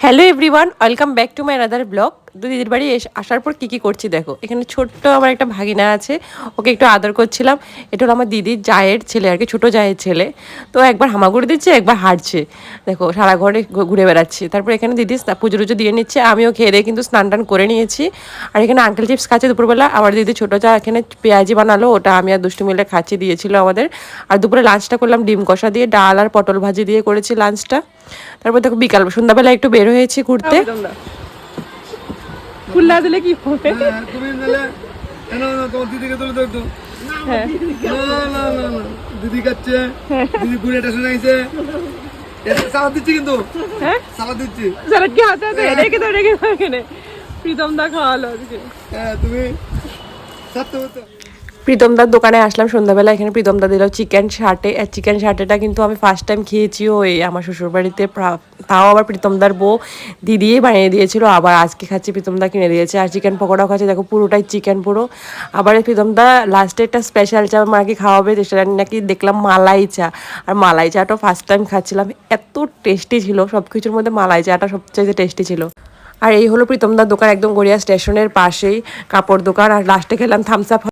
Hello everyone, welcome back to my another blog. দিদির বাড়ি আসার পর কী করছি দেখো। এখানে ছোট্ট আমার একটা ভাগিনা আছে, ওকে একটু আদর করছিলাম। এটা হলো আমার দিদির জায়ের ছেলে আর কি, ছোটো জায়ের ছেলে। তো একবার হামাগুড়ি দিচ্ছে, একবার হাঁটছে, দেখো সারা ঘরে ঘুরে বেড়াচ্ছে। তারপর এখানে দিদি পুজো টুজো দিয়ে নিচ্ছে, আমিও খেয়ে দিয়ে কিন্তু স্নান টান করে নিয়েছি। আর এখানে আঙ্কেল চিপস খাচ্ছে দুপুরবেলা। আমার দিদি ছোটো যা এখানে পেঁয়াজি বানালো, ওটা আমি আর দুষ্টু মিলে খাচ্ছি, দিয়েছিল আমাদের। আর দুপুরে লাঞ্চটা করলাম ডিম কষা দিয়ে, ডাল আর পটল ভাজি দিয়ে করেছি লাঞ্চটা। তারপর দেখো বিকাল সন্ধ্যাবেলা একটু বের হয়েছি ঘুরতে। ফুল না দিলে কি হবে? তুমি দিলে তোমার দিদিকে তুলে দাও একটু। দিদি খাচ্ছে, দিদি ঘুরে টেশন আইছে, সালাদ দিচ্ছি কিন্তু, সালাদ দিচ্ছি। সালাদ কি হাতে হাতে রেখে দাও, রেখে দাও এখানে। প্রীতম দা খাওয়ালো আজকে। তুমি সাথে হতো। প্রীতমদার দোকানে আসলাম সন্ধ্যাবেলা। এখানে প্রীতমদা দিল চিকেন শার্টে। আর চিকেন শার্টেটা কিন্তু আমি ফার্স্ট টাইম খেয়েছি ওই আমার শ্বশুরবাড়িতে, তাও আবার প্রীতমদার বউ দিদিই বানিয়ে দিয়েছিল। আবার আজকে খাচ্ছি, প্রীতমদা কিনে দিয়েছে। আর চিকেন পকোড়াও খাচ্ছি, দেখো পুরোটাই চিকেন পুরো। আবার প্রীতমদা লাস্টে একটা স্পেশাল চা মাকে খাওয়াবে, সেটা নাকি দেখলাম মালাই চা। আর মালাই চাটাও ফার্স্ট টাইম খাচ্ছিলাম, এত টেস্টি ছিল। সব কিছুর মধ্যে মালাই চাটা সবচেয়ে টেস্টি ছিল। আর এই হলো প্রীতমদার দোকান, একদম গড়িয়া স্টেশনের পাশেই কাপড় দোকান। আর লাস্টে খেলাম থামস আপ।